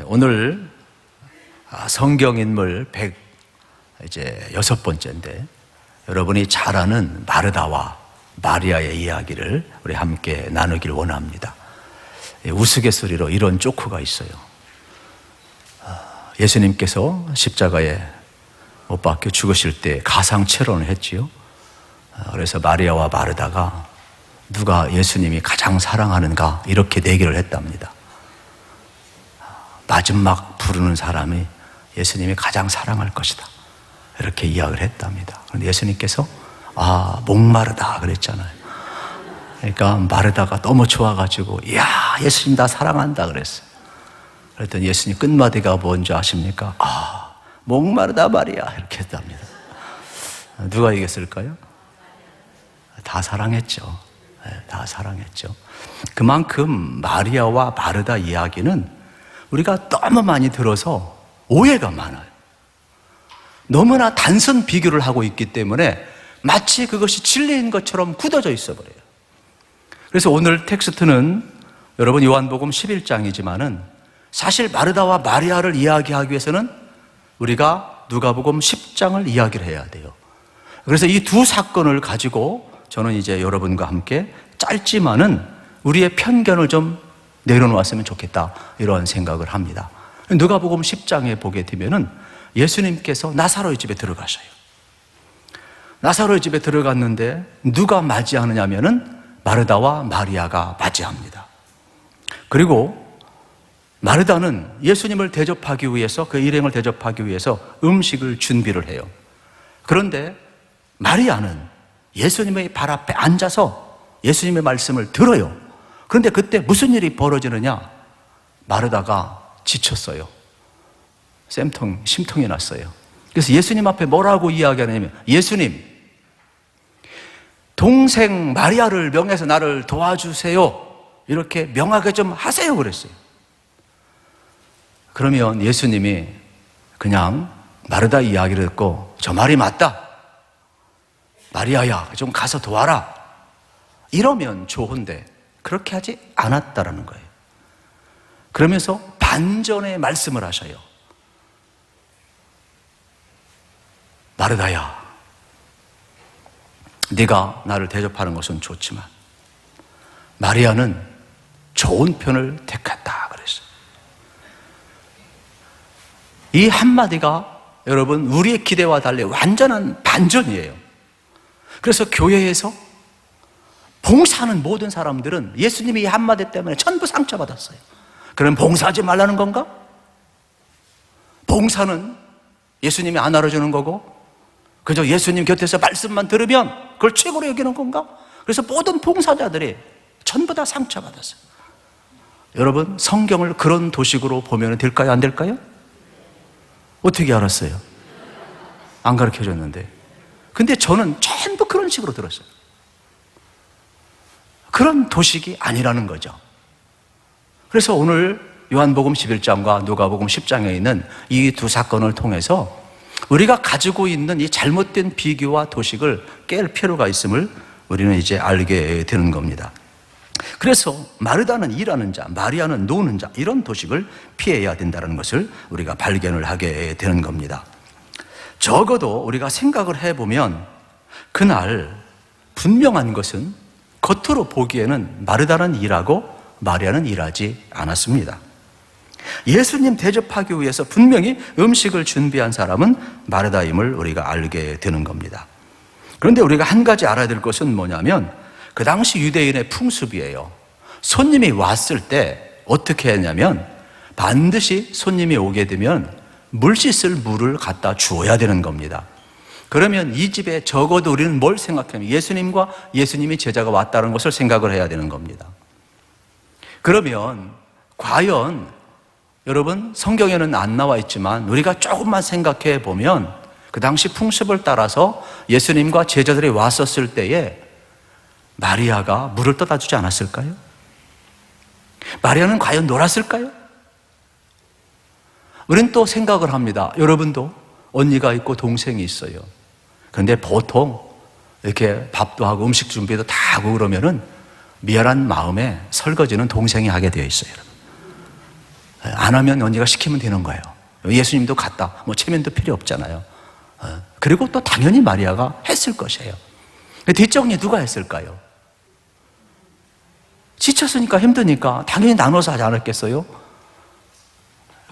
오늘 성경 인물 106번째인데 여러분이 잘 아는 마르다와 마리아의 이야기를 우리 함께 나누길 원합니다. 우스갯소리로 이런 조크가 있어요. 예수님께서 십자가에 못 박혀 죽으실 때 가상체론을 했지요. 그래서 마리아와 마르다가 누가 예수님이 가장 사랑하는가 이렇게 내기를 했답니다. 마지막 부르는 사람이 예수님이 가장 사랑할 것이다 이렇게 이야기를 했답니다. 그런데 예수님께서 목마르다 그랬잖아요. 그러니까 마르다가 너무 좋아가지고 이야 예수님 나 사랑한다 그랬어요. 그랬더니 예수님 끝마디가 뭔지 아십니까? 목마르다 마리아 이렇게 했답니다. 누가 이겼을까요? 다 사랑했죠. 다 사랑했죠. 그만큼 마리아와 마르다 이야기는 우리가 너무 많이 들어서 오해가 많아요. 너무나 단순 비교를 하고 있기 때문에 마치 그것이 진리인 것처럼 굳어져 있어 버려요. 그래서 오늘 텍스트는 여러분 요한복음 11장이지만은 사실 마르다와 마리아를 이야기하기 위해서는 우리가 누가복음 10장을 이야기를 해야 돼요. 그래서 이 두 사건을 가지고 저는 이제 여러분과 함께 짧지만은 우리의 편견을 좀 내려놓았으면 좋겠다 이런 생각을 합니다. 누가복음 10장에 보게 되면은 예수님께서 나사로의 집에 들어가셔요. 나사로의 집에 들어갔는데 누가 맞이하느냐면은 마르다와 마리아가 맞이합니다. 그리고 마르다는 예수님을 대접하기 위해서 그 일행을 대접하기 위해서 음식을 준비를 해요. 그런데 마리아는 예수님의 발 앞에 앉아서 예수님의 말씀을 들어요. 그런데 그때 무슨 일이 벌어지느냐? 마르다가 지쳤어요. 심통이 났어요. 그래서 예수님 앞에 뭐라고 이야기하냐면 예수님, 동생 마리아를 명해서 나를 도와주세요. 이렇게 명하게 좀 하세요 그랬어요. 그러면 예수님이 그냥 마르다 이야기를 듣고 저 말이 맞다. 마리아야 좀 가서 도와라. 이러면 좋은데 그렇게 하지 않았다라는 거예요. 그러면서 반전의 말씀을 하셔요. 마르다야, 네가 나를 대접하는 것은 좋지만 마리아는 좋은 편을 택했다 그랬어요. 이 한마디가 여러분 우리의 기대와 달리 완전한 반전이에요. 그래서 교회에서 봉사하는 모든 사람들은 예수님이 이 한마디 때문에 전부 상처받았어요. 그럼 봉사하지 말라는 건가? 봉사는 예수님이 안 알아주는 거고 그저 예수님 곁에서 말씀만 들으면 그걸 최고로 여기는 건가? 그래서 모든 봉사자들이 전부 다 상처받았어요. 여러분 성경을 그런 도식으로 보면 될까요? 안 될까요? 어떻게 알았어요? 안 가르쳐줬는데. 근데 저는 전부 그런 식으로 들었어요. 그런 도식이 아니라는 거죠. 그래서 오늘 요한복음 11장과 누가복음 10장에 있는 이 두 사건을 통해서 우리가 가지고 있는 이 잘못된 비교와 도식을 깰 필요가 있음을 우리는 이제 알게 되는 겁니다. 그래서 마르다는 일하는 자, 마리아는 노는 자 이런 도식을 피해야 된다는 것을 우리가 발견을 하게 되는 겁니다. 적어도 우리가 생각을 해보면 그날 분명한 것은 겉으로 보기에는 마르다는 일하고 마리아는 일하지 않았습니다. 예수님 대접하기 위해서 분명히 음식을 준비한 사람은 마르다임을 우리가 알게 되는 겁니다. 그런데 우리가 한 가지 알아야 될 것은 뭐냐면 그 당시 유대인의 풍습이에요. 손님이 왔을 때 어떻게 했냐면 반드시 손님이 오게 되면 물 씻을 물을 갖다 주어야 되는 겁니다. 그러면 이 집에 적어도 우리는 뭘 생각하면 예수님과 예수님이 제자가 왔다는 것을 생각을 해야 되는 겁니다. 그러면 과연 여러분 성경에는 안 나와 있지만 우리가 조금만 생각해 보면 그 당시 풍습을 따라서 예수님과 제자들이 왔었을 때에 마리아가 물을 떠다 주지 않았을까요? 마리아는 과연 놀았을까요? 우리는 또 생각을 합니다. 여러분도 언니가 있고 동생이 있어요. 그런데 보통 이렇게 밥도 하고 음식 준비도 다 하고 그러면은 미안한 마음에 설거지는 동생이 하게 되어 있어요. 안 하면 언니가 시키면 되는 거예요. 예수님도 갔다. 뭐 체면도 필요 없잖아요. 그리고 또 당연히 마리아가 했을 것이에요. 뒷정리 누가 했을까요? 지쳤으니까 힘드니까 당연히 나눠서 하지 않았겠어요?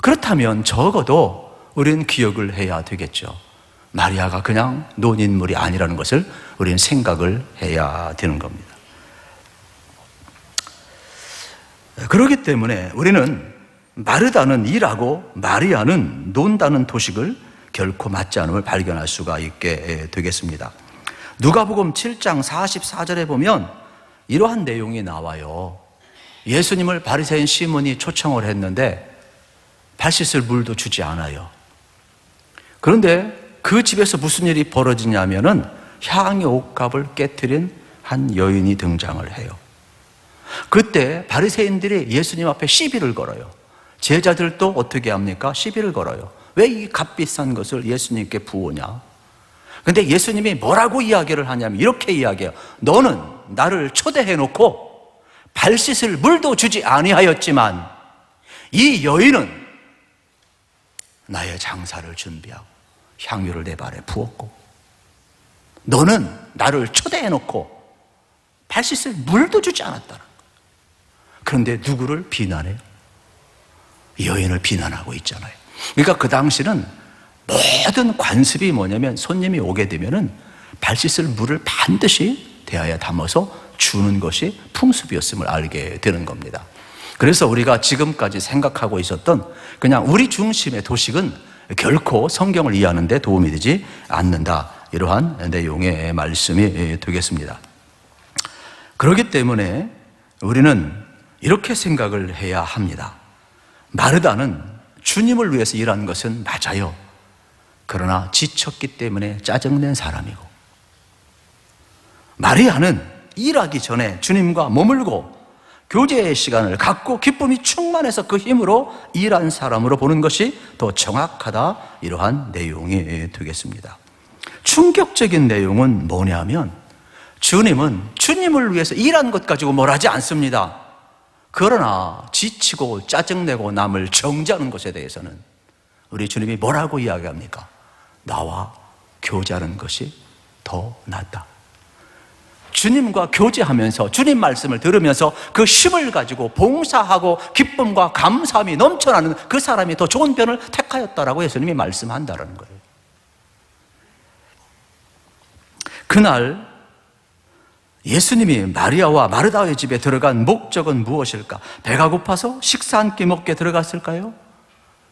그렇다면 적어도 우리는 기억을 해야 되겠죠. 마리아가 그냥 논인물이 아니라는 것을 우리는 생각을 해야 되는 겁니다. 그렇기 때문에 우리는 마르다는 일하고 마리아는 논다는 도식을 결코 맞지 않음을 발견할 수가 있게 되겠습니다. 누가복음 7장 44절에 보면 이러한 내용이 나와요. 예수님을 바리새인 시몬이 초청을 했는데 발 씻을 물도 주지 않아요. 그런데 그 집에서 무슨 일이 벌어지냐면은 향유 옥합을 깨트린 한 여인이 등장을 해요. 그때 바리새인들이 예수님 앞에 시비를 걸어요. 제자들도 어떻게 합니까? 시비를 걸어요. 왜 이 값비싼 것을 예수님께 부으냐? 근데 예수님이 뭐라고 이야기를 하냐면 이렇게 이야기해요. 너는 나를 초대해 놓고 발 씻을 물도 주지 아니하였지만 이 여인은 나의 장사를 준비하고 향유를 내 발에 부었고 너는 나를 초대해 놓고 발 씻을 물도 주지 않았다는 거예요. 그런데 누구를 비난해요? 여인을 비난하고 있잖아요. 그러니까 그 당시는 모든 관습이 뭐냐면 손님이 오게 되면은 발 씻을 물을 반드시 대야에 담아서 주는 것이 풍습이었음을 알게 되는 겁니다. 그래서 우리가 지금까지 생각하고 있었던 그냥 우리 중심의 도식은 결코 성경을 이해하는 데 도움이 되지 않는다. 이러한 내용의 말씀이 되겠습니다. 그렇기 때문에 우리는 이렇게 생각을 해야 합니다. 마르다는 주님을 위해서 일한 것은 맞아요. 그러나 지쳤기 때문에 짜증낸 사람이고, 마리아는 일하기 전에 주님과 머물고 교제의 시간을 갖고 기쁨이 충만해서 그 힘으로 일한 사람으로 보는 것이 더 정확하다. 이러한 내용이 되겠습니다. 충격적인 내용은 뭐냐면 주님은 주님을 위해서 일한 것 가지고 뭘 하지 않습니다. 그러나 지치고 짜증내고 남을 정죄하는 것에 대해서는 우리 주님이 뭐라고 이야기합니까? 나와 교제하는 것이 더 낫다. 주님과 교제하면서 주님 말씀을 들으면서 그 힘을 가지고 봉사하고 기쁨과 감사함이 넘쳐나는 그 사람이 더 좋은 편을 택하였다라고 예수님이 말씀한다는 거예요. 그날 예수님이 마리아와 마르다의 집에 들어간 목적은 무엇일까? 배가 고파서 식사 한 끼 먹게 들어갔을까요?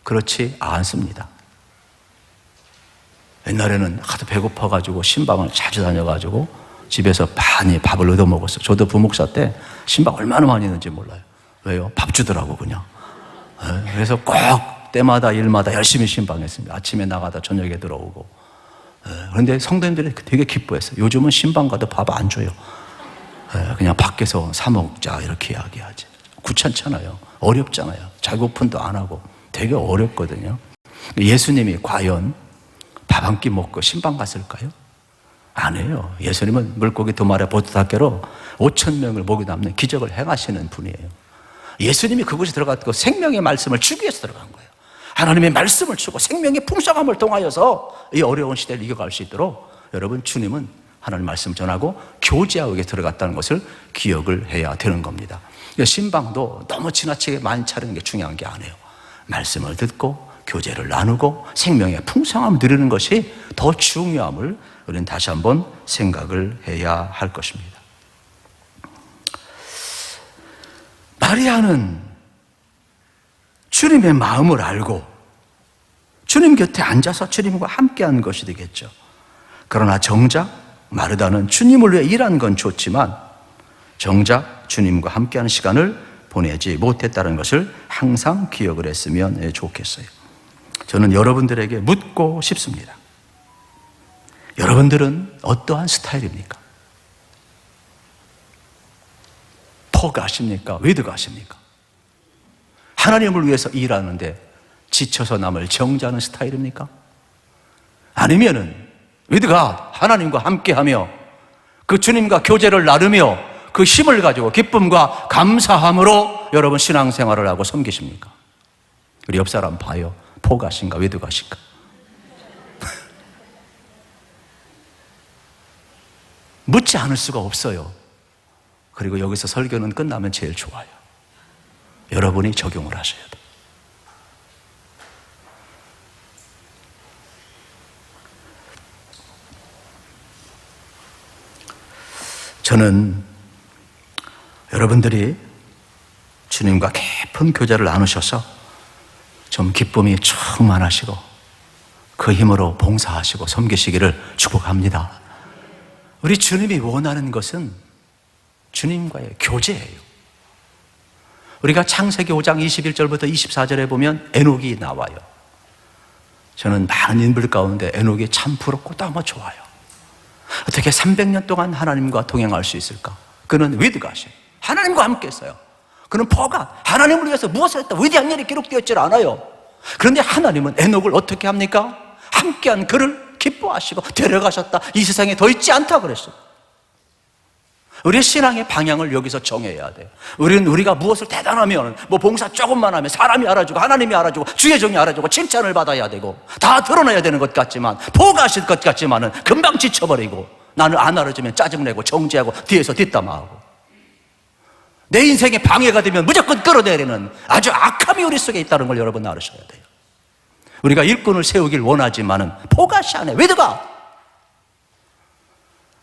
그렇지 않습니다. 옛날에는 하도 배고파가지고 신방을 자주 다녀가지고 집에서 많이 밥을 얻어먹었어요. 저도 부목사 때 신방 얼마나 많이 했는지 몰라요. 왜요? 밥 주더라고 그냥. 그래서 꼭 때마다 일마다 열심히 신방했습니다. 아침에 나가다 저녁에 들어오고. 그런데 성도님들이 되게 기뻐했어요. 요즘은 신방 가도 밥 안 줘요. 그냥 밖에서 사 먹자 이렇게 이야기하지. 귀찮잖아요. 어렵잖아요. 자기 오픈도 안 하고 되게 어렵거든요. 예수님이 과연 밥 한 끼 먹고 신방 갔을까요? 안 해요. 예수님은 물고기 두 마리 보트닭개로 5,000명을 목에 담는 기적을 행하시는 분이에요. 예수님이 그곳에 들어갔고 생명의 말씀을 주기 위해서 들어간 거예요. 하나님의 말씀을 주고 생명의 풍성함을 통하여서 이 어려운 시대를 이겨갈 수 있도록 여러분 주님은 하나님 말씀 전하고 교제하고 들어갔다는 것을 기억을 해야 되는 겁니다. 신방도 너무 지나치게 많이 차리는 게 중요한 게 아니에요. 말씀을 듣고 교제를 나누고 생명의 풍성함을 누리는 것이 더 중요함을 우리는 다시 한번 생각을 해야 할 것입니다. 마리아는 주님의 마음을 알고 주님 곁에 앉아서 주님과 함께하는 것이 되겠죠. 그러나 정작 마르다는 주님을 위해 일한 건 좋지만 정작 주님과 함께하는 시간을 보내지 못했다는 것을 항상 기억을 했으면 좋겠어요. 저는 여러분들에게 묻고 싶습니다. 여러분들은 어떠한 스타일입니까? 포가 하십니까? 위드가 하십니까? 하나님을 위해서 일하는데 지쳐서 남을 정죄하는 스타일입니까? 아니면은 위드가 하나님과 함께하며 그 주님과 교제를 나누며 그 힘을 가지고 기쁨과 감사함으로 여러분 신앙생활을 하고 섬기십니까? 우리 옆 사람 봐요. 포가신가 외도가신가. 묻지 않을 수가 없어요. 그리고 여기서 설교는 끝나면 제일 좋아요. 여러분이 적용을 하셔야 돼요. 저는 여러분들이 주님과 깊은 교제를 나누셔서 좀 기쁨이 충만하시고 그 힘으로 봉사하시고 섬기시기를 축복합니다. 우리 주님이 원하는 것은 주님과의 교제예요. 우리가 창세기 5장 21절부터 24절에 보면 에녹이 나와요. 저는 많은 인물 가운데 에녹이 참 부럽고 너무 좋아요. 어떻게 300년 동안 하나님과 동행할 수 있을까? 그는 위드가시, 하나님과 함께 했어요. 그는 포가, 하나님을 위해서 무엇을 했다, 위대한 일이 기록되어 있지 않아요. 그런데 하나님은 에녹을 어떻게 합니까? 함께한 그를 기뻐하시고 데려가셨다. 이 세상에 더 있지 않다 그랬어요. 우리의 신앙의 방향을 여기서 정해야 돼요. 우리가 무엇을 대단하면, 봉사 조금만 하면 사람이 알아주고 하나님이 알아주고 주의 종이 알아주고 칭찬을 받아야 되고 다 드러나야 되는 것 같지만, 포가하실 것 같지만은 금방 지쳐버리고, 나는 안 알아주면 짜증내고 정죄하고 뒤에서 뒷담화하고, 내 인생에 방해가 되면 무조건 끌어내리는 아주 악함이 우리 속에 있다는 걸 여러분 알으셔야 돼요. 우리가 일꾼을 세우길 원하지만은 포가시 안에 왜드가.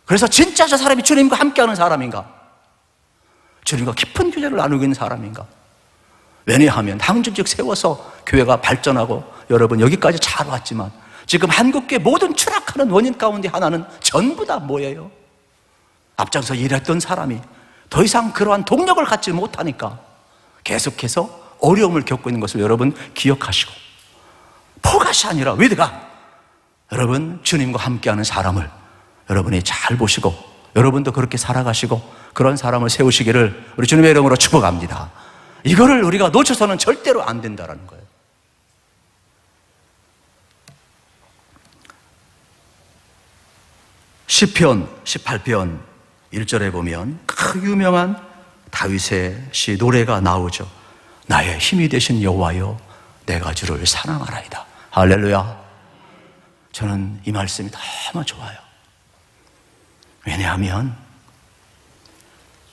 그래서 진짜 저 사람이 주님과 함께하는 사람인가? 주님과 깊은 교제를 나누고 있는 사람인가? 왜냐하면 항중직 세워서 교회가 발전하고 여러분 여기까지 잘 왔지만 지금 한국교회 모든 추락하는 원인 가운데 하나는 전부 다 뭐예요? 앞장서 일했던 사람이 더 이상 그러한 동력을 갖지 못하니까 계속해서 어려움을 겪고 있는 것을 여러분 기억하시고, 포가시 아니라 위드가, 여러분 주님과 함께하는 사람을 여러분이 잘 보시고 여러분도 그렇게 살아가시고 그런 사람을 세우시기를 우리 주님의 이름으로 축복합니다. 이거를 우리가 놓쳐서는 절대로 안 된다는 거예요. 시편 18편 1절에 보면 그 유명한 다윗의 시 노래가 나오죠. 나의 힘이 되신 여호와여, 내가 주를 사랑하나이다. 할렐루야. 저는 이 말씀이 너무 좋아요. 왜냐하면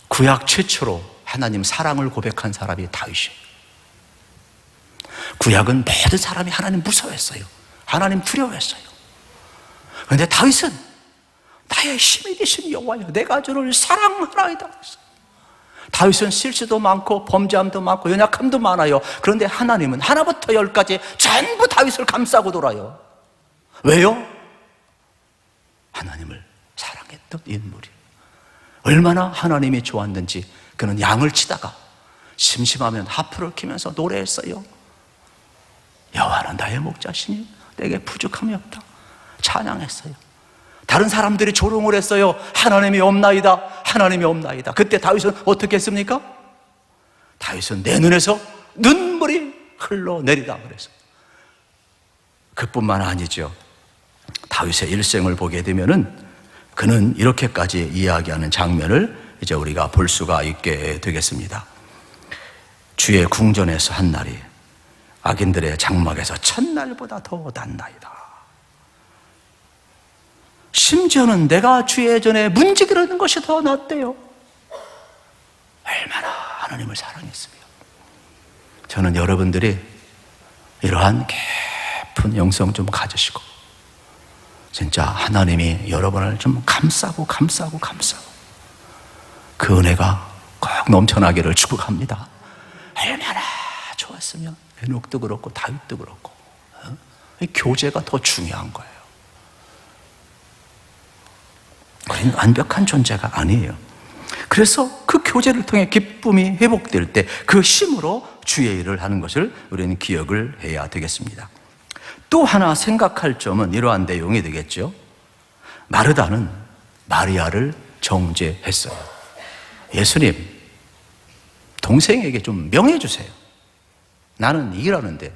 구약 최초로 하나님 사랑을 고백한 사람이 다윗이에요. 구약은 모든 사람이 하나님 무서워했어요. 하나님 두려워했어요. 그런데 다윗은 나의 힘이 되신 여호와여, 내가 주를 사랑하나이다. 다윗은 실수도 많고 범죄함도 많고 연약함도 많아요. 그런데 하나님은 하나부터 열까지 전부 다윗을 감싸고 돌아요. 왜요? 하나님을 사랑했던 인물이 얼마나 하나님이 좋았는지 그는 양을 치다가 심심하면 하프를 키면서 노래했어요. 여호와는 나의 목자시니 내게 부족함이 없다. 찬양했어요. 다른 사람들이 조롱을 했어요. 하나님이 없나이다, 하나님이 없나이다. 그때 다윗은 어떻게 했습니까? 다윗은 내 눈에서 눈물이 흘러내리다 그랬어요. 그뿐만 아니죠. 다윗의 일생을 보게 되면은 그는 이렇게까지 이야기하는 장면을 이제 우리가 볼 수가 있게 되겠습니다. 주의 궁전에서 한 날이 악인들의 장막에서 첫날보다 더 낫나이다. 심지어는 내가 주의 전에 문지기라는 것이 더 낫대요. 얼마나 하나님을 사랑했으며. 저는 여러분들이 이러한 깊은 영성 좀 가지시고 진짜 하나님이 여러분을 좀 감싸고 그 은혜가 꼭 넘쳐나기를 축복합니다. 얼마나 좋았으면 에녹도 그렇고 다윗도 그렇고, 이 교제가 더 중요한 거예요. 우리는 완벽한 존재가 아니에요. 그래서 그 교제를 통해 기쁨이 회복될 때 그 힘으로 주의 일을 하는 것을 우리는 기억을 해야 되겠습니다. 또 하나 생각할 점은 이러한 내용이 되겠죠. 마르다는 마리아를 정죄했어요. 예수님, 동생에게 좀 명해 주세요. 나는 일하는데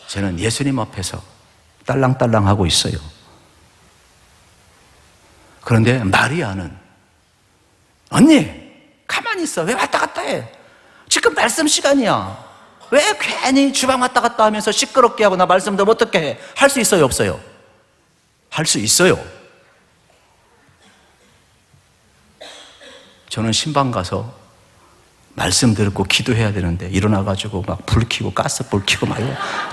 저는 예수님 앞에서 딸랑딸랑 하고 있어요. 그런데 마리아는 언니 가만히 있어. 왜 왔다 갔다 해? 지금 말씀 시간이야. 왜 괜히 주방 왔다 갔다 하면서 시끄럽게 하고 나 말씀 좀 어떻게 해? 할 수 있어요, 없어요? 할 수 있어요. 저는 신방 가서 말씀 듣고 기도해야 되는데 일어나가지고 막 불 켜고 가스불 켜고 막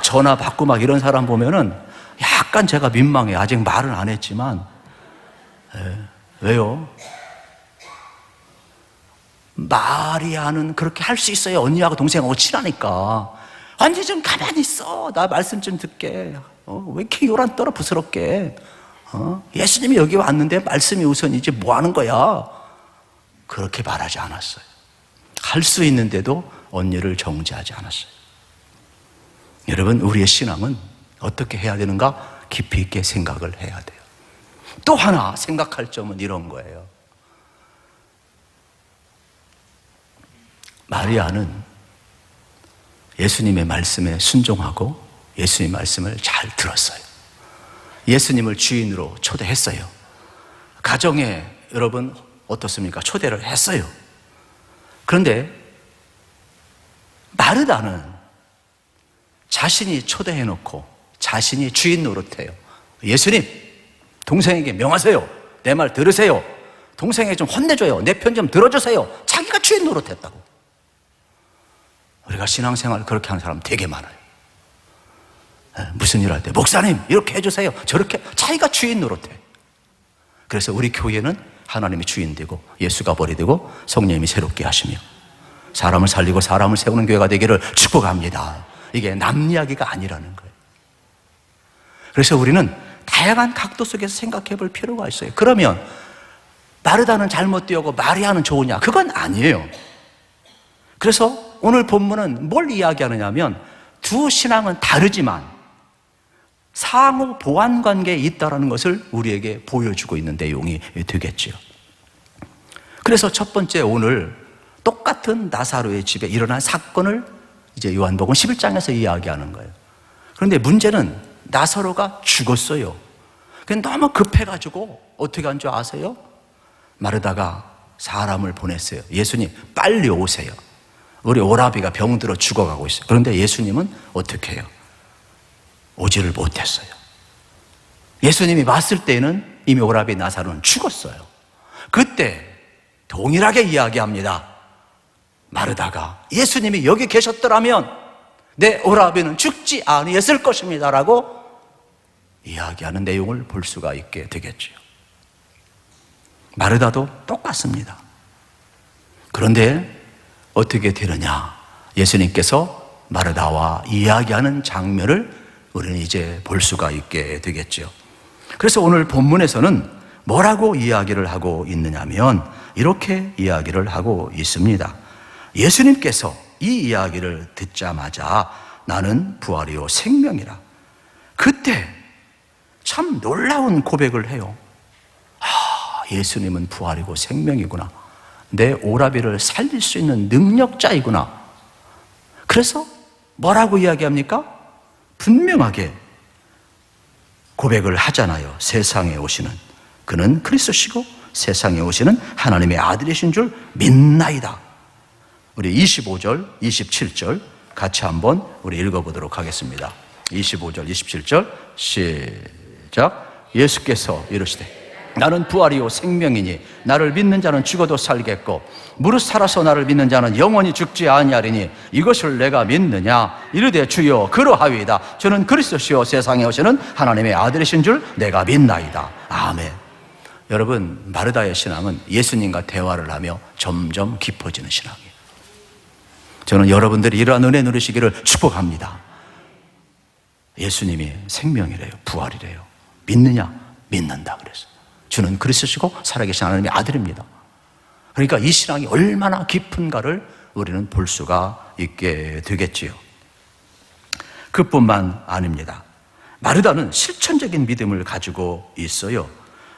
전화 받고 막 이런 사람 보면은 약간 제가 민망해요. 아직 말은 안 했지만. 왜요? 마리아는 그렇게 할 수 있어요. 언니하고 동생하고 친하니까. 언니 좀 가만히 있어. 나 말씀 좀 듣게. 왜 이렇게 요란 떨어 부스럽게. 예수님이 여기 왔는데 말씀이 우선이지 뭐 하는 거야? 그렇게 말하지 않았어요. 할 수 있는데도 언니를 정죄하지 않았어요. 여러분, 우리의 신앙은 어떻게 해야 되는가? 깊이 있게 생각을 해야 돼요. 또 하나 생각할 점은 이런 거예요. 마리아는 예수님의 말씀에 순종하고 예수님의 말씀을 잘 들었어요. 예수님을 주인으로 초대했어요. 가정에 여러분 어떻습니까? 초대를 했어요. 그런데 마르다는 자신이 초대해놓고 자신이 주인 노릇해요. 예수님, 동생에게 명하세요. 내 말 들으세요. 동생에게 좀 혼내줘요. 내 편 좀 들어주세요. 자기가 주인 노릇했다고. 우리가 신앙생활 그렇게 하는 사람 되게 많아요. 무슨 일 할 때 목사님 이렇게 해주세요. 저렇게 자기가 주인 노릇해. 그래서 우리 교회는 하나님이 주인 되고 예수가 벌이 되고 성령님이 새롭게 하시며 사람을 살리고 사람을 세우는 교회가 되기를 축복합니다. 이게 남 이야기가 아니라는 거예요. 그래서 우리는 다양한 각도 속에서 생각해 볼 필요가 있어요. 그러면 마르다는 잘못 되었고 마리아는 좋으냐? 그건 아니에요. 그래서 오늘 본문은 뭘 이야기하느냐 하면 두 신앙은 다르지만 상호 보완 관계에 있다는 것을 우리에게 보여주고 있는 내용이 되겠죠. 그래서 첫 번째 오늘 똑같은 나사로의 집에 일어난 사건을 이제 요한복음 11장에서 이야기하는 거예요. 그런데 문제는 나사로가 죽었어요. 너무 급해가지고 어떻게 한 줄 아세요? 마르다가 사람을 보냈어요. 예수님 빨리 오세요. 우리 오라비가 병들어 죽어가고 있어요. 그런데 예수님은 어떻게 해요? 오지를 못했어요. 예수님이 왔을 때는 이미 오라비 나사로는 죽었어요. 그때 동일하게 이야기합니다. 마르다가 예수님이 여기 계셨더라면 내 오라비는 죽지 아니했을 것입니다 라고 이야기하는 내용을 볼 수가 있게 되겠죠. 마르다도 똑같습니다. 그런데 어떻게 되느냐? 예수님께서 마르다와 이야기하는 장면을 우리는 이제 볼 수가 있게 되겠죠. 그래서 오늘 본문에서는 뭐라고 이야기를 하고 있느냐면 이렇게 이야기를 하고 있습니다. 예수님께서 이 이야기를 듣자마자 나는 부활이요 생명이라. 그때 참 놀라운 고백을 해요. 예수님은 부활이고 생명이구나. 내 오라비를 살릴 수 있는 능력자이구나. 그래서 뭐라고 이야기합니까? 분명하게 고백을 하잖아요. 세상에 오시는 그는 그리스도시고 세상에 오시는 하나님의 아들이신 줄 믿나이다. 우리 25절, 27절 같이 한번 우리 읽어보도록 하겠습니다. 25절, 27절 시작. 예수께서 이르시되 나는 부활이요 생명이니 나를 믿는 자는 죽어도 살겠고 무릇 살아서 나를 믿는 자는 영원히 죽지 아니하리니 이것을 내가 믿느냐? 이르되 주여 그러하위이다. 저는 그리스도시요 세상에 오시는 하나님의 아들이신 줄 내가 믿나이다. 아멘. 여러분, 마르다의 신앙은 예수님과 대화를 하며 점점 깊어지는 신앙이에요. 저는 여러분들이 이러한 은혜 누리시기를 축복합니다. 예수님이 생명이래요. 부활이래요. 믿느냐? 믿는다 그랬어요. 주는 그리스도시고 살아계신 하나님의 아들입니다. 그러니까 이 신앙이 얼마나 깊은가를 우리는 볼 수가 있게 되겠지요. 그뿐만 아닙니다. 마르다는 실천적인 믿음을 가지고 있어요.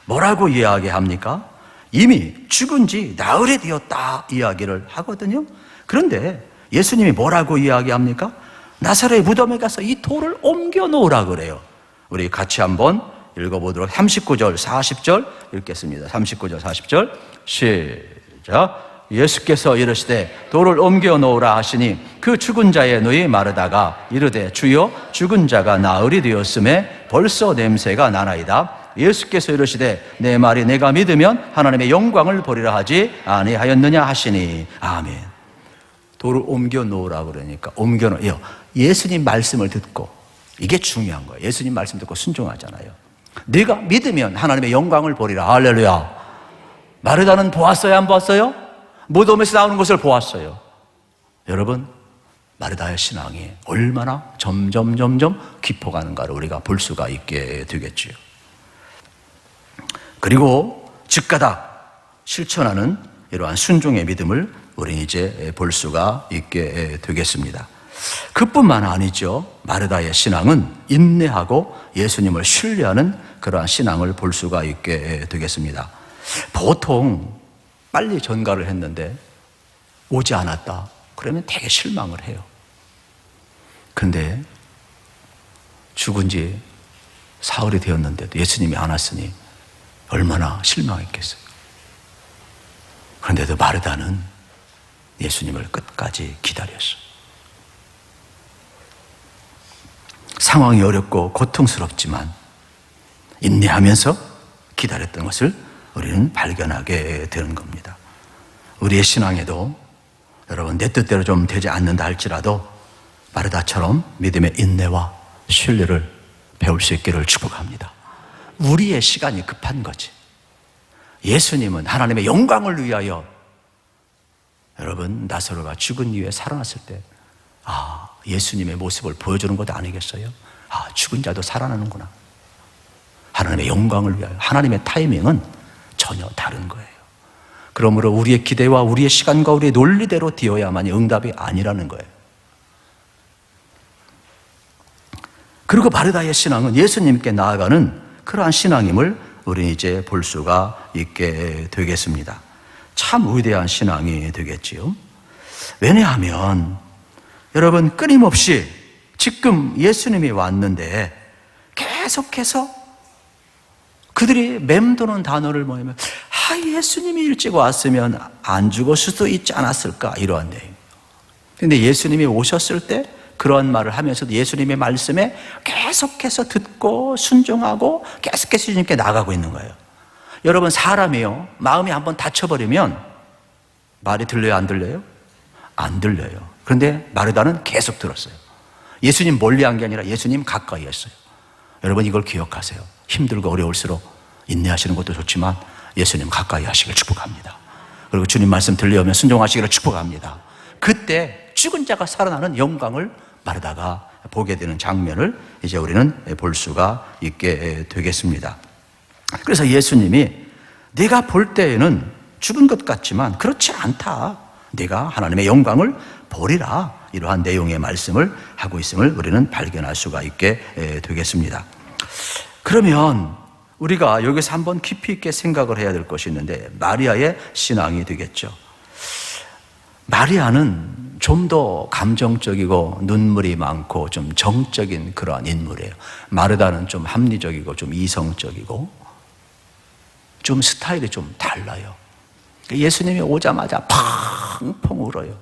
뭐라고 이야기합니까? 이미 죽은 지 나흘이 되었다 이야기를 하거든요. 그런데 예수님이 뭐라고 이야기합니까? 나사로의 무덤에 가서 이 돌을 옮겨 놓으라 그래요. 우리 같이 한번 읽어보도록 39절, 40절 읽겠습니다. 39절, 40절 시작. 예수께서 이르시되 돌을 옮겨 놓으라 하시니 그 죽은 자의 누이 마르다가 이르되 주여 죽은 자가 나으리 되었음에 벌써 냄새가 나나이다. 예수께서 이르시되 내 말이 내가 믿으면 하나님의 영광을 보리라 하지 아니하였느냐 하시니 아멘. 돌을 옮겨 놓으라 그러니까 옮겨 놓으요. 예수님 말씀을 듣고, 이게 중요한 거예요. 예수님 말씀 듣고 순종하잖아요. 네가 믿으면 하나님의 영광을 보리라. 할렐루야. 마르다는 보았어요, 안 보았어요? 무덤에서 나오는 것을 보았어요. 여러분, 마르다의 신앙이 얼마나 점점 깊어가는가를 우리가 볼 수가 있게 되겠지요. 그리고 즉가닥 실천하는 이러한 순종의 믿음을 우리는 이제 볼 수가 있게 되겠습니다. 그뿐만 아니죠. 마르다의 신앙은 인내하고 예수님을 신뢰하는 그러한 신앙을 볼 수가 있게 되겠습니다. 보통 빨리 전가를 했는데 오지 않았다 그러면 되게 실망을 해요. 그런데 죽은 지 사흘이 되었는데도 예수님이 안 왔으니 얼마나 실망했겠어요. 그런데도 마르다는 예수님을 끝까지 기다렸어요. 상황이 어렵고 고통스럽지만 인내하면서 기다렸던 것을 우리는 발견하게 되는 겁니다. 우리의 신앙에도 여러분 내 뜻대로 좀 되지 않는다 할지라도 마르다처럼 믿음의 인내와 신뢰를 배울 수 있기를 축복합니다. 우리의 시간이 급한 거지. 예수님은 하나님의 영광을 위하여, 여러분 나사로가 죽은 이후에 살아났을 때 예수님의 모습을 보여주는 것 아니겠어요? 죽은 자도 살아나는구나. 하나님의 영광을 위하여. 하나님의 타이밍은 전혀 다른 거예요. 그러므로 우리의 기대와 우리의 시간과 우리의 논리대로 되어야만이 응답이 아니라는 거예요. 그리고 마르다의 신앙은 예수님께 나아가는 그러한 신앙임을 우리는 이제 볼 수가 있게 되겠습니다. 참 위대한 신앙이 되겠지요. 왜냐하면 여러분 끊임없이 지금 예수님이 왔는데 계속해서 그들이 맴도는 단어를 뭐냐면 예수님이 일찍 왔으면 안 죽을 수도 있지 않았을까, 이러한 내용. 그런데 예수님이 오셨을 때 그러한 말을 하면서도 예수님의 말씀에 계속해서 듣고 순종하고 계속해서 주님께 나가고 있는 거예요. 여러분 사람이요, 마음이 한번 다쳐버리면 말이 들려요, 안 들려요? 안 들려요. 그런데 마르다는 계속 들었어요. 예수님 멀리한 게 아니라 예수님 가까이 했어요. 여러분 이걸 기억하세요. 힘들고 어려울수록 인내하시는 것도 좋지만 예수님 가까이 하시길 축복합니다. 그리고 주님 말씀 들려오면 순종하시기를 축복합니다. 그때 죽은 자가 살아나는 영광을 마르다가 보게 되는 장면을 이제 우리는 볼 수가 있게 되겠습니다. 그래서 예수님이 네가 볼 때에는 죽은 것 같지만 그렇지 않다. 네가 하나님의 영광을 보리라. 이러한 내용의 말씀을 하고 있음을 우리는 발견할 수가 있게 되겠습니다. 그러면 우리가 여기서 한번 깊이 있게 생각을 해야 될 것이 있는데 마리아의 신앙이 되겠죠. 마리아는 좀 더 감정적이고 눈물이 많고 좀 정적인 그러한 인물이에요. 마르다는 좀 합리적이고 좀 이성적이고 좀 스타일이 좀 달라요. 예수님이 오자마자 펑펑 울어요.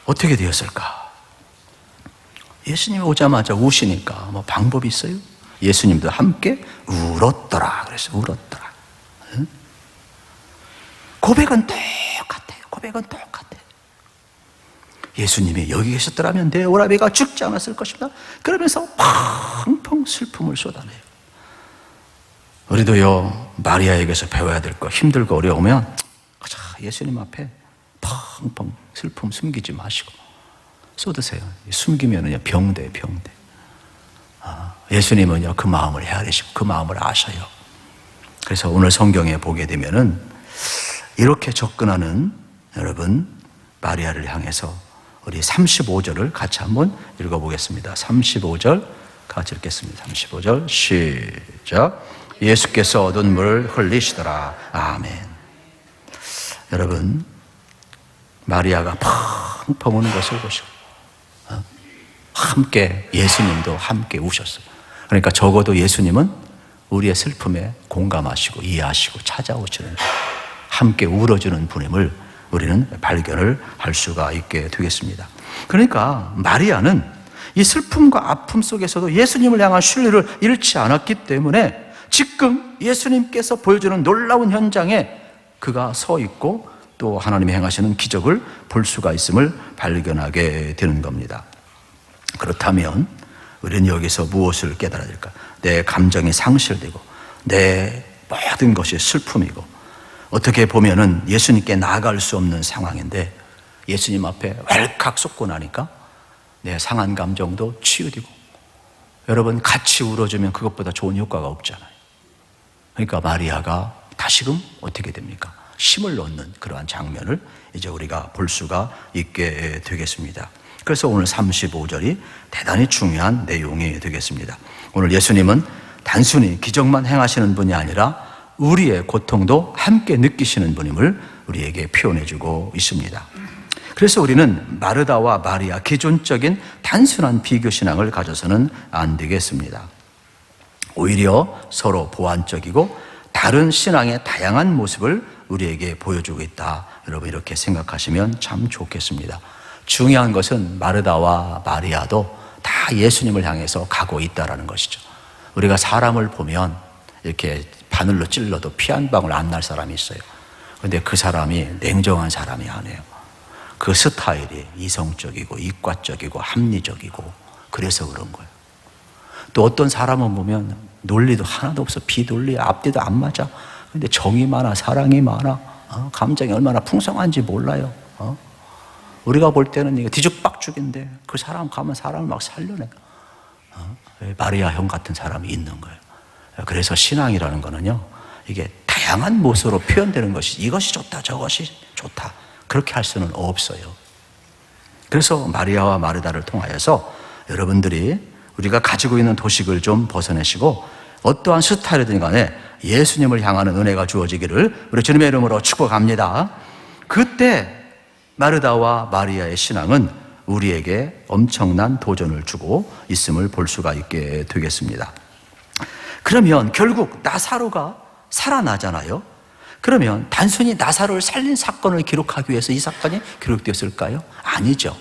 어떻게 되었을까? 예수님이 오자마자 우시니까 뭐 방법이 있어요? 예수님도 함께 울었더라. 그래서 울었더라. 고백은 똑같아요. 고백은 똑같아요. 예수님이 여기 계셨더라면 내 오라비가 죽지 않았을 것입니다. 그러면서 펑펑 슬픔을 쏟아내요. 우리도요, 마리아에게서 배워야 될 거, 힘들고 어려우면 예수님 앞에 펑펑 슬픔 숨기지 마시고 쏟으세요. 숨기면은요 병돼요, 병돼. 예수님은요 그 마음을 헤아리시고 그 마음을 아셔요. 그래서 오늘 성경에 보게 되면은 이렇게 접근하는 여러분 마리아를 향해서 우리 35절을 같이 한번 읽어보겠습니다. 35절 같이 읽겠습니다. 35절 시작. 예수께서 눈물을 흘리시더라. 아멘. 여러분 마리아가 펑펑 우는 것을 보시고 함께 예수님도 함께 우셨어요. 그러니까 적어도 예수님은 우리의 슬픔에 공감하시고 이해하시고 찾아오시는 거예요. 함께 울어주는 분임을 우리는 발견을 할 수가 있게 되겠습니다. 그러니까 마리아는 이 슬픔과 아픔 속에서도 예수님을 향한 신뢰를 잃지 않았기 때문에 지금 예수님께서 보여주는 놀라운 현장에 그가 서 있고 또 하나님이 행하시는 기적을 볼 수가 있음을 발견하게 되는 겁니다. 그렇다면 우리는 여기서 무엇을 깨달아야 될까? 내 감정이 상실되고 내 모든 것이 슬픔이고 어떻게 보면은 예수님께 나아갈 수 없는 상황인데 예수님 앞에 왈칵 쏟고 나니까 내 상한 감정도 치유되고, 여러분 같이 울어주면 그것보다 좋은 효과가 없잖아요. 그러니까 마리아가 다시금 어떻게 됩니까? 힘을 얻는 그러한 장면을 이제 우리가 볼 수가 있게 되겠습니다. 그래서 오늘 35절이 대단히 중요한 내용이 되겠습니다. 오늘 예수님은 단순히 기적만 행하시는 분이 아니라 우리의 고통도 함께 느끼시는 분임을 우리에게 표현해주고 있습니다. 그래서 우리는 마르다와 마리아, 기존적인 단순한 비교신앙을 가져서는 안 되겠습니다. 오히려 서로 보완적이고 다른 신앙의 다양한 모습을 우리에게 보여주고 있다. 여러분 이렇게 생각하시면 참 좋겠습니다. 중요한 것은 마르다와 마리아도 다 예수님을 향해서 가고 있다는 것이죠. 우리가 사람을 보면 이렇게 바늘로 찔러도 피 한 방울 안 날 사람이 있어요. 그런데 그 사람이 냉정한 사람이 아니에요. 그 스타일이 이성적이고 이과적이고 합리적이고 그래서 그런 거예요. 또 어떤 사람은 보면 논리도 하나도 없어. 비논리, 앞뒤도 안 맞아. 근데 정이 많아, 사랑이 많아, 감정이 얼마나 풍성한지 몰라요. 우리가 볼 때는 이거 뒤죽박죽인데 그 사람 가면 사람을 막 살려내. 마리아 형 같은 사람이 있는 거예요. 그래서 신앙이라는 거는요, 이게 다양한 모습으로 표현되는 것이, 이것이 좋다, 저것이 좋다, 그렇게 할 수는 없어요. 그래서 마리아와 마르다를 통하여서 여러분들이 우리가 가지고 있는 도식을 좀 벗어내시고 어떠한 스타일이든 간에 예수님을 향하는 은혜가 주어지기를 우리 주님의 이름으로 축복합니다. 그때 마르다와 마리아의 신앙은 우리에게 엄청난 도전을 주고 있음을 볼 수가 있게 되겠습니다. 그러면 결국 나사로가 살아나잖아요. 그러면 단순히 나사로를 살린 사건을 기록하기 위해서 이 사건이 기록되었을까요? 아니죠.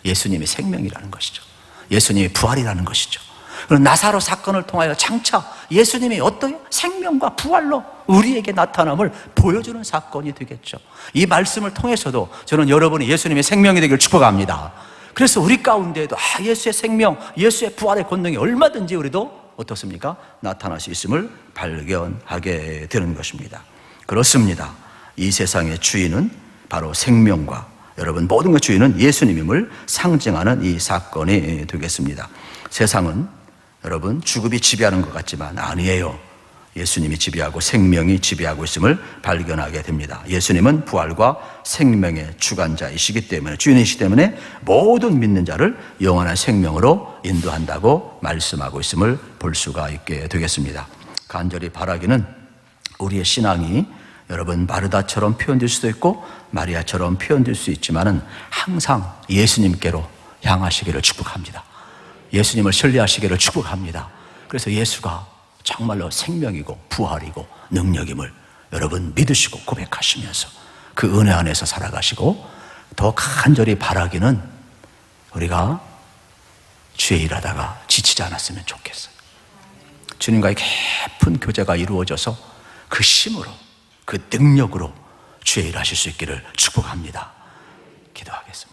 예수님의 생명이라는 것이죠. 예수님의 부활이라는 것이죠. 그럼 나사로 사건을 통하여 장차 예수님이 어떤 생명과 부활로 우리에게 나타남을 보여주는 사건이 되겠죠. 이 말씀을 통해서도 저는 여러분이 예수님의 생명이 되기를 축복합니다. 그래서 우리 가운데에도 예수의 생명, 예수의 부활의 권능이 얼마든지 우리도 어떻습니까? 나타날 수 있음을 발견하게 되는 것입니다. 그렇습니다. 이 세상의 주인은 바로 생명과 여러분 모든 것 주인은 예수님임을 상징하는 이 사건이 되겠습니다. 세상은 여러분 죽음이 지배하는 것 같지만 아니에요. 예수님이 지배하고 생명이 지배하고 있음을 발견하게 됩니다. 예수님은 부활과 생명의 주관자이시기 때문에, 주인이시기 때문에 모든 믿는 자를 영원한 생명으로 인도한다고 말씀하고 있음을 볼 수가 있게 되겠습니다. 간절히 바라기는 우리의 신앙이 여러분 마르다처럼 표현될 수도 있고 마리아처럼 표현될 수 있지만은 항상 예수님께로 향하시기를 축복합니다. 예수님을 신뢰하시기를 축복합니다. 그래서 예수가 정말로 생명이고 부활이고 능력임을 여러분 믿으시고 고백하시면서 그 은혜 안에서 살아가시고, 더 간절히 바라기는 우리가 주의 일하다가 지치지 않았으면 좋겠어요. 주님과의 깊은 교제가 이루어져서 그 힘으로 그 능력으로 주의 일하실 수 있기를 축복합니다. 기도하겠습니다.